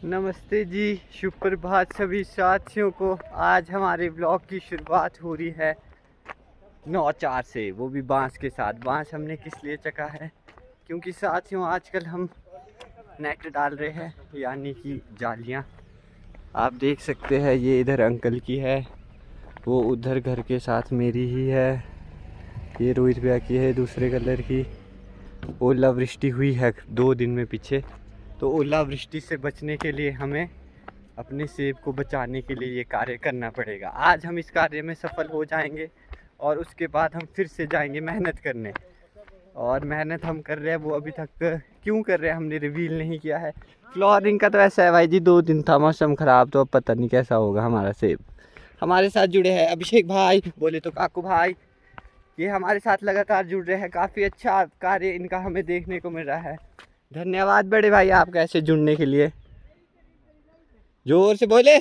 नमस्ते जी, शुभ प्रभात सभी साथियों को। आज हमारे ब्लॉग की शुरुआत हो रही है 9-4 से, वो भी बांस के साथ। बांस हमने किस लिए चखा है, क्योंकि साथियों आजकल हम नेट डाल रहे हैं, यानी कि जालियां। आप देख सकते हैं ये इधर अंकल की है, वो उधर घर के साथ मेरी ही है, ये रोहित भैया की है दूसरे कलर की। ओलावृष्टि हुई है 2 दिन में पीछे, तो ओलावृष्टि से बचने के लिए हमें अपने सेब को बचाने के लिए ये कार्य करना पड़ेगा। आज हम इस कार्य में सफल हो जाएंगे और उसके बाद हम फिर से जाएंगे मेहनत करने। और मेहनत हम कर रहे हैं, वो अभी तक क्यों कर रहे हैं हमने रिवील नहीं किया है। फ्लोरिंग का तो ऐसा है भाई जी, 2 दिन था मौसम ख़राब, तो अब पता नहीं कैसा होगा हमारा सेब। हमारे साथ जुड़े हैं अभिषेक भाई, बोले तो काकू भाई, ये हमारे साथ लगातार जुड़ रहे हैं। काफ़ी अच्छा कार्य इनका हमें देखने को मिल रहा है। धन्यवाद बड़े भाई आपका ऐसे जुड़ने के लिए। जोर से बोले।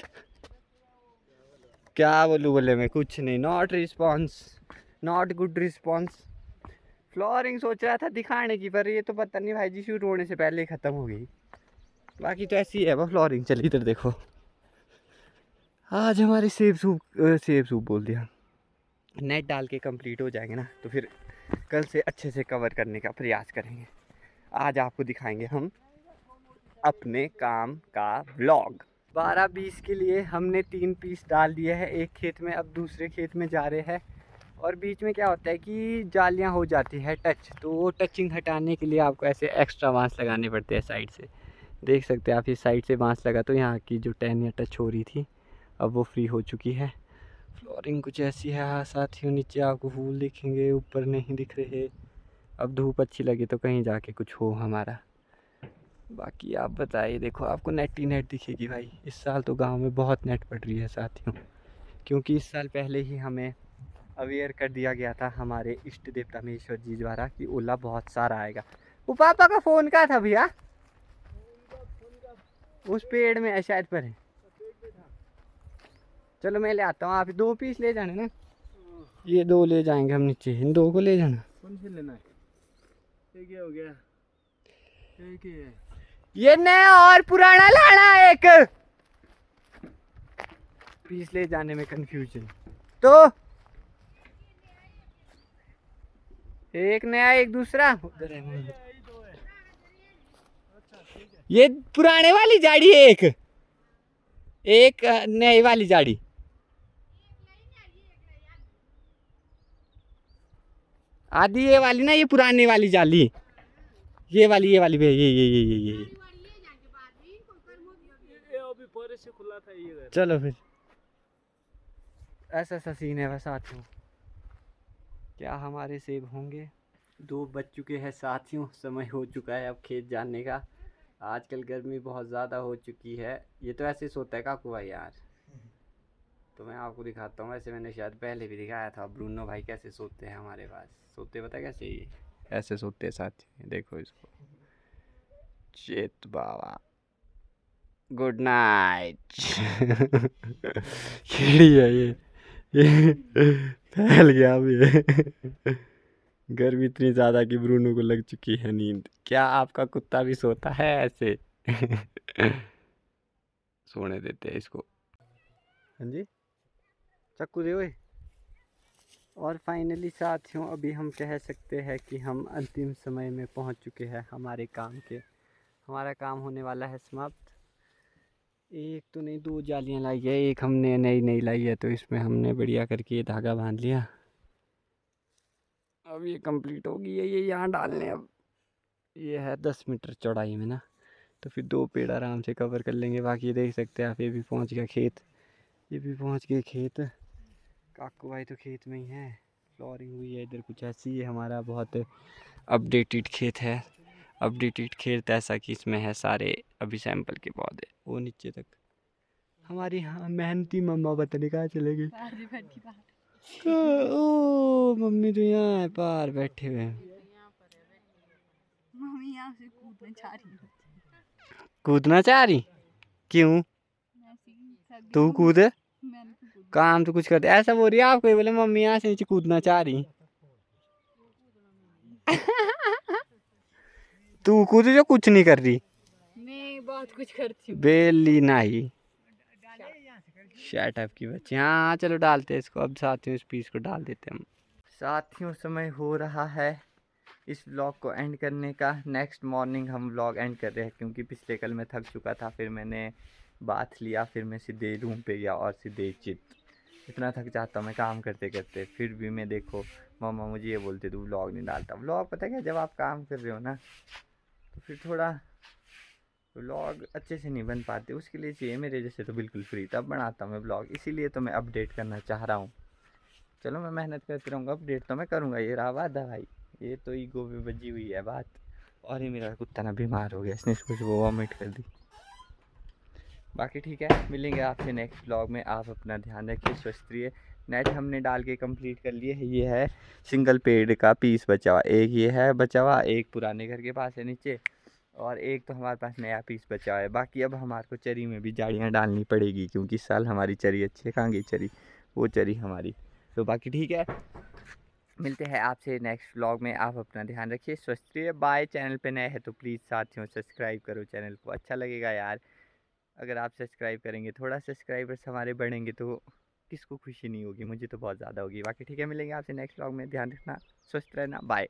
क्या बोले मैं कुछ नहीं। Not response, not good response. Flooring सोच रहा था दिखाने की, पर ये तो पता नहीं भाई जी शुरू होने से पहले ही ख़त्म हो गई। बाकी तो ऐसी है वो फ्लोरिंग। चलिए इधर देखो, आज हमारे सेब सूप बोल दिया, नेट डाल के कंप्लीट हो जाएंगे ना, तो फिर कल से अच्छे से कवर करने का प्रयास करेंगे। आज आपको दिखाएंगे हम अपने काम का व्लॉग। 12-20 के लिए हमने 3 पीस डाल दिए हैं एक खेत में, अब दूसरे खेत में जा रहे हैं। और बीच में क्या होता है कि जालियां हो जाती है टच, तो वो टचिंग हटाने के लिए आपको ऐसे एक्स्ट्रा बांस लगाने पड़ते हैं साइड से। देख सकते हैं आप, इस साइड से बांस लगा तो यहाँ की जो टहनियाँ टच हो रही थी अब वो फ्री हो चुकी है। फ्लोरिंग कुछ ऐसी है। हाँ साथियों, नीचे आपको फूल दिखेंगे, ऊपर नहीं दिख रहे। अब धूप अच्छी लगी तो कहीं जाके कुछ हो हमारा। बाकी आप बताइए, देखो आपको नेट ही नेट दिखेगी भाई। इस साल तो गांव में बहुत नेट पड़ रही है साथियों, क्योंकि इस साल पहले ही हमें अवेयर कर दिया गया था हमारे इष्ट देवता महेश्वर जी द्वारा कि ओला बहुत सारा आएगा। वो पापा का फ़ोन कहाँ था भैया? उस पेड़ में है शायद पर है। चलो मैं ले आता हूँ, आप 2 पीस ले जाने ना। ये 2 ले जाएंगे हम नीचे, इन 2 को ले जाना। कौन से लेना है? ये क्या हो गया? ये क्या है? ये नया और पुराना लाना, एक पीस ले जाने में कंफ्यूजन। तो एक नया एक दूसरा उधर है। ये पुराने वाली जाड़ी है, एक नई वाली जाड़ी। आधी ये वाली ना, ये पुरानी वाली जाली, ये वाली भैया, ये अभी पहले से खुला था ये घर। चलो फिर ऐसा सा सीन है वैसा। साथियों क्या हमारे सेब होंगे? 2 बज चुके हैं साथियों, समय हो चुका है अब खेत जाने का। आजकल गर्मी बहुत ज़्यादा हो चुकी है। ये तो ऐसे सोता है काकू भाई यार, तो मैं आपको दिखाता हूँ। वैसे मैंने शायद पहले भी दिखाया था ब्रूनो भाई कैसे सोते हैं हमारे पास। सोते पता कैसे? ये ऐसे सोते हैं साथियों, देखो इसको। चेत बाबा गुड नाइट। खिड़ी है ये फैल गया अब ये। गर्मी इतनी ज़्यादा कि ब्रूनो को लग चुकी है नींद। क्या आपका कुत्ता भी सोता है ऐसे? सोने देते हैं इसको। हाँ जी, चक्कू दे ओए। और फाइनली साथियों, अभी हम कह सकते हैं कि हम अंतिम समय में पहुंच चुके हैं हमारे काम के। हमारा काम होने वाला है समाप्त। एक तो नहीं 2 जालियां लाई है, एक हमने नई लाई है, तो इसमें हमने बढ़िया करके ये धागा बांध लिया। अब ये कंप्लीट होगी, ये यहाँ डालने। अब ये है 10 मीटर चौड़ाई में ना, तो फिर 2 पेड़ आराम से कवर कर लेंगे। बाकी ये देख सकते हैं आप, ये भी पहुँच गया खेत, ये भी पहुँच गए खेत। काकू भाई तो खेत में ही है। फ्लोरिंग हुई है इधर कुछ ऐसी। है हमारा बहुत अपडेटेड खेत है। अपडेटेड खेत ऐसा कि इसमें है सारे अभी सैंपल के पौधे, वो नीचे तक। हमारी हाँ मेहनती मम्मा पता नहीं कहाँ चलेगी। ओ मम्मी तो यहाँ है, पार बैठे हुए हैं। मम्मी यहाँ से कूदना चाह रही है। कूदना चाह रही? क्यों? तू कूद, काम तो कुछ करते। ऐसा बोल रही है आपको, बोले मम्मी यहाँ से नीचे कूदना चाह रही। तू कूद जो कुछ नहीं कर रही। मैं बहुत कुछ करती हूँ। बेली नहीं, शट की बच्ची। हाँ चलो डालते हैं इसको अब, साथियों इस पीस को डाल देते हैं हम। साथियों समय हो रहा है इस व्लॉग को एंड करने का। नेक्स्ट मॉर्निंग हम व्लॉग एंड कर रहे हैं क्योंकि पिछले कल मैं थक चुका था, फिर मैंने बाथ लिया, फिर मैं सीधे रूम पे गया और सीधे चित। इतना थक जाता मैं काम करते करते, फिर भी मैं देखो मामा मुझे ये बोलते तू व्लॉग नहीं डालता। व्लॉग पता क्या, जब आप काम कर रहे हो ना तो फिर थोड़ा व्लॉग अच्छे से नहीं बन पाते, उसके लिए चाहिए मेरे जैसे तो बिल्कुल फ्री, तब बनाता हूँ मैं व्लॉग। इसीलिए तो मैं अपडेट करना चाह रहा हूँ। चलो मैं मेहनत करते रहूँगा, अपडेट तो मैं करूँगा, ये रहा वादा भाई। ये तो ईगो पे बजी हुई है बात। और ये मेरा कुत्ता ना बीमार हो गया, इसने कुछ वो वॉमिट कर दी। बाकी ठीक है, मिलेंगे आपसे नेक्स्ट व्लॉग में। आप अपना ध्यान रखिए, स्वस्थ रहिए। नेट हमने डाल के कंप्लीट कर लिए है। ये है सिंगल पेड़ का पीस बचा हुआ, एक ये है बचा हुआ, एक पुराने घर के पास है नीचे, और एक तो हमारे पास नया पीस बचा हुआ है। बाकी अब हमारे को चरी में भी जाड़ियाँ डालनी पड़ेगी क्योंकि इस साल हमारी चरी अच्छी है। कहाँ गई चरी, वो चरी हमारी। तो बाकी ठीक है, मिलते हैं आपसे नेक्स्ट व्लॉग में। आप अपना ध्यान रखिए, स्वस्थ रहिए। बाय। चैनल पे नए हैं तो प्लीज़ साथियों सब्सक्राइब करो चैनल को, अच्छा लगेगा यार अगर आप सब्सक्राइब करेंगे। थोड़ा सब्सक्राइबर्स हमारे बढ़ेंगे तो किसको खुशी नहीं होगी, मुझे तो बहुत ज़्यादा होगी। बाकी ठीक है, मिलेंगे आपसे नेक्स्ट व्लॉग में। ध्यान रखना, स्वस्थ रहना, बाय।